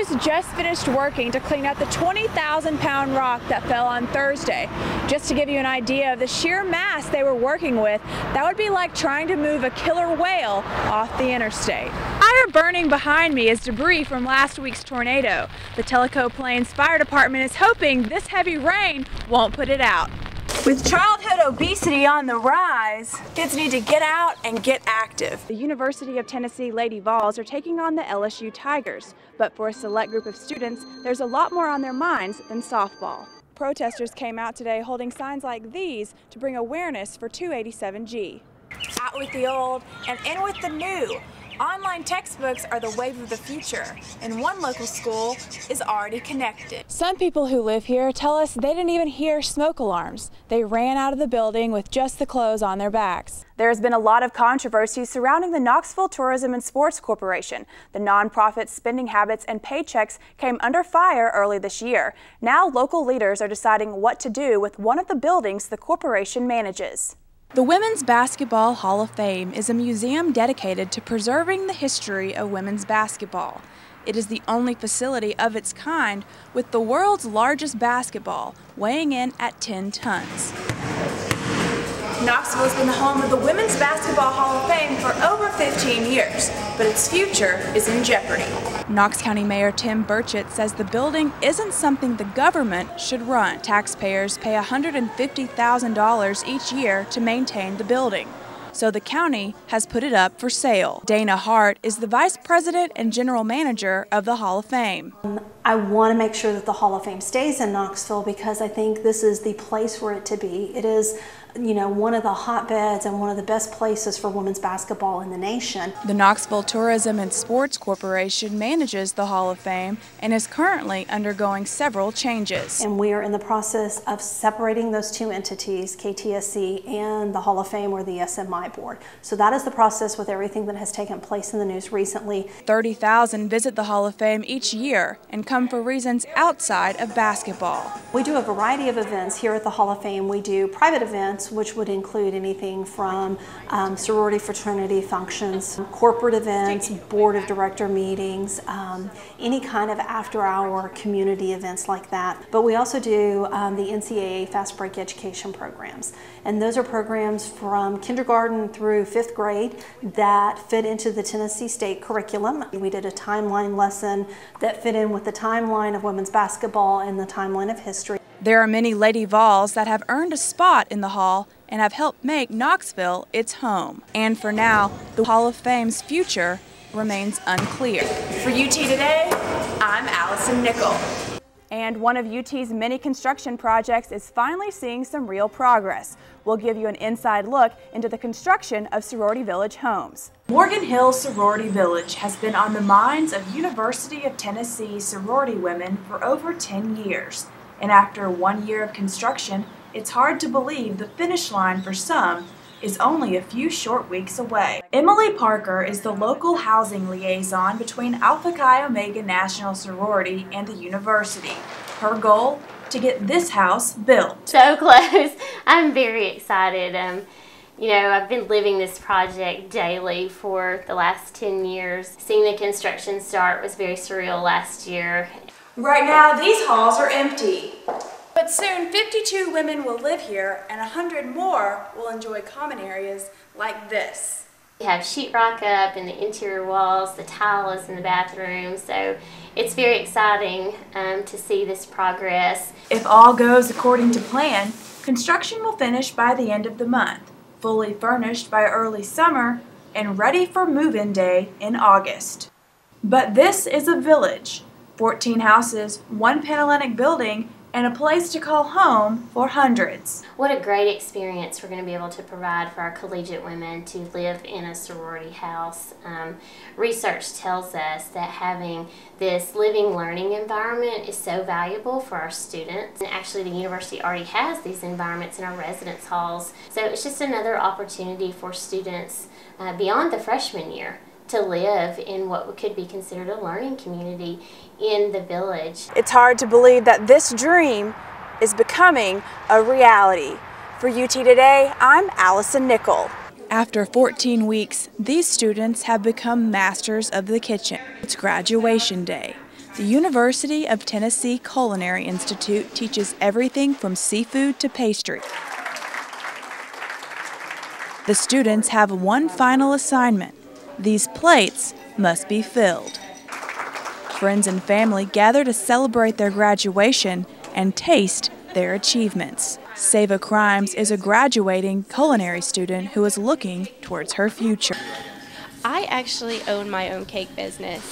Crews just finished working to clean up the 20,000-pound rock that fell on Thursday. Just to give you an idea of the sheer mass they were working with, that would be like trying to move a killer whale off the interstate. Fire burning behind me is debris from last week's tornado. The Tellico Plains Fire Department is hoping this heavy rain won't put it out. With childhood obesity on the rise, kids need to get out and get active. The University of Tennessee Lady Vols are taking on the LSU Tigers, but for a select group of students, there's a lot more on their minds than softball. Protesters came out today holding signs like these to bring awareness for 287G. Out with the old and in with the new. Online textbooks are the wave of the future, and one local school is already connected. Some people who live here tell us they didn't even hear smoke alarms. They ran out of the building with just the clothes on their backs. There has been a lot of controversy surrounding the Knoxville Tourism and Sports Corporation. The nonprofit's spending habits and paychecks came under fire early this year. Now local leaders are deciding what to do with one of the buildings the corporation manages. The Women's Basketball Hall of Fame is a museum dedicated to preserving the history of women's basketball. It is the only facility of its kind with the world's largest basketball, weighing in at 10 tons. Knoxville has been the home of the Women's Basketball Hall of Fame for over 15 years, but its future is in jeopardy. Knox County Mayor Tim Burchett says the building isn't something the government should run. Taxpayers pay $150,000 each year to maintain the building, so the county has put it up for sale. Dana Hart is the Vice President and General Manager of the Hall of Fame. I want to make sure that the Hall of Fame stays in Knoxville because I think this is the place for it to be. It is, one of the hotbeds and one of the best places for women's basketball in the nation. The Knoxville Tourism and Sports Corporation manages the Hall of Fame and is currently undergoing several changes. And we are in the process of separating those two entities, KTSC and the Hall of Fame or the SMI board. So that is the process with everything that has taken place in the news recently. 30,000 visit the Hall of Fame each year and come for reasons outside of basketball. We do a variety of events here at the Hall of Fame. We do private events, which would include anything from sorority fraternity functions, corporate events, board of director meetings, any kind of after-hour community events like that. But we also do the NCAA Fast Break education programs. And those are programs from kindergarten through 5th grade that fit into the Tennessee State curriculum. We did a timeline lesson that fit in with the timeline of women's basketball and the timeline of history. There are many Lady Vols that have earned a spot in the Hall and have helped make Knoxville its home. And for now, the Hall of Fame's future remains unclear. For UT Today, I'm Allison Nickel. And one of UT's many construction projects is finally seeing some real progress. We'll give you an inside look into the construction of Sorority Village homes. Morgan Hill Sorority Village has been on the minds of University of Tennessee sorority women for over 10 years. And after 1 year of construction, it's hard to believe the finish line for some is only a few short weeks away. Emily Parker is the local housing liaison between Alpha Chi Omega National Sorority and the university. Her goal? To get this house built. So close. I'm very excited. I've been living this project daily for the last 10 years. Seeing the construction start was very surreal last year. Right now, these halls are empty. But soon, 52 women will live here and 100 more will enjoy common areas like this. We have sheetrock up in the interior walls, the tile is in the bathroom, so it's very exciting to see this progress. If all goes according to plan, construction will finish by the end of the month, fully furnished by early summer, and ready for move-in day in August. But this is a village, 14 houses, 1 Panhellenic building, and a place to call home for hundreds. What a great experience we're going to be able to provide for our collegiate women to live in a sorority house. Research tells us that having this living learning environment is so valuable for our students. And actually the university already has these environments in our residence halls. So it's just another opportunity for students beyond the freshman year to live in what could be considered a learning community in the village. It's hard to believe that this dream is becoming a reality. For UT Today, I'm Allison Nickel. After 14 weeks, these students have become masters of the kitchen. It's graduation day. The University of Tennessee Culinary Institute teaches everything from seafood to pastry. The students have one final assignment. These plates must be filled. Friends and family gather to celebrate their graduation and taste their achievements. Seva Crimes is a graduating culinary student who is looking towards her future. I actually own my own cake business.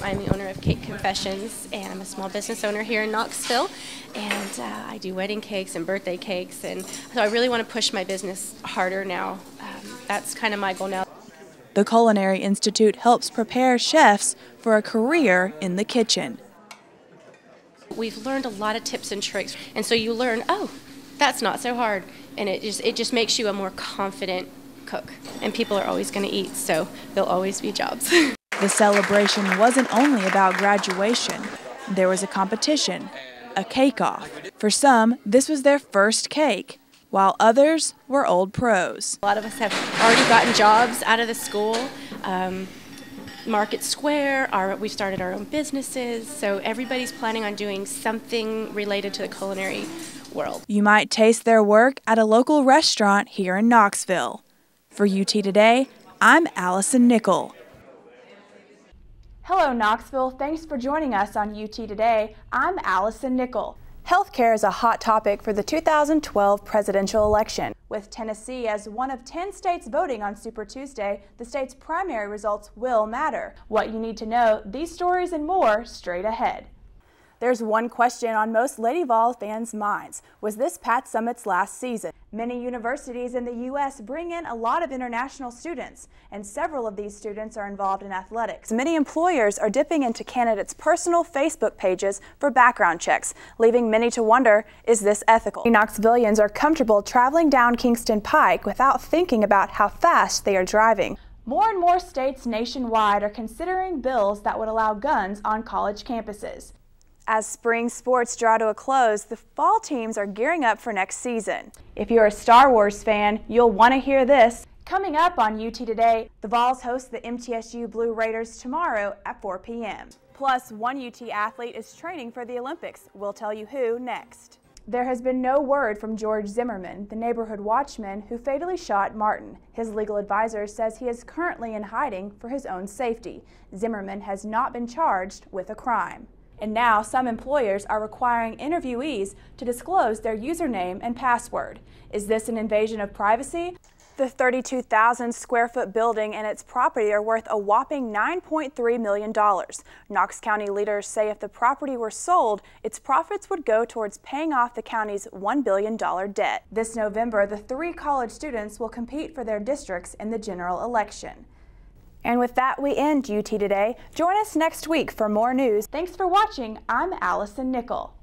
I'm the owner of Cake Confessions, and I'm a small business owner here in Knoxville. And I do wedding cakes and birthday cakes, and so I really want to push my business harder now. That's kind of my goal now. The Culinary Institute helps prepare chefs for a career in the kitchen. We've learned a lot of tips and tricks, and so you learn, oh, that's not so hard, and it just makes you a more confident cook. And people are always going to eat, so there'll always be jobs. The celebration wasn't only about graduation. There was a competition, a cake-off. For some, this was their first cake, while others were old pros. A lot of us have already gotten jobs out of the school. Market Square, we started our own businesses, so everybody's planning on doing something related to the culinary world. You might taste their work at a local restaurant here in Knoxville. For UT Today, I'm Allison Nickel. Hello, Knoxville. Thanks for joining us on UT Today. I'm Allison Nickel. Healthcare is a hot topic for the 2012 presidential election. With Tennessee as one of 10 states voting on Super Tuesday, the state's primary results will matter. What you need to know, these stories and more straight ahead. There's one question on most Lady Vol fans' minds. Was this Pat Summitt's last season? Many universities in the U.S. bring in a lot of international students, and several of these students are involved in athletics. Many employers are dipping into candidates' personal Facebook pages for background checks, leaving many to wonder, is this ethical? Knoxvillians are comfortable traveling down Kingston Pike without thinking about how fast they are driving. More and more states nationwide are considering bills that would allow guns on college campuses. As spring sports draw to a close, the fall teams are gearing up for next season. If you're a Star Wars fan, you'll want to hear this. Coming up on UT Today, the Vols host the MTSU Blue Raiders tomorrow at 4 p.m. Plus, one UT athlete is training for the Olympics. We'll tell you who next. There has been no word from George Zimmerman, the neighborhood watchman who fatally shot Martin. His legal advisor says he is currently in hiding for his own safety. Zimmerman has not been charged with a crime. And now some employers are requiring interviewees to disclose their username and password. Is this an invasion of privacy? The 32,000 square foot building and its property are worth a whopping $9.3 million. Knox County leaders say if the property were sold, its profits would go towards paying off the county's $1 billion debt. This November, the 3 college students will compete for their districts in the general election. And with that, we end UT Today. Join us next week for more news. Thanks for watching. I'm Allison Nickel.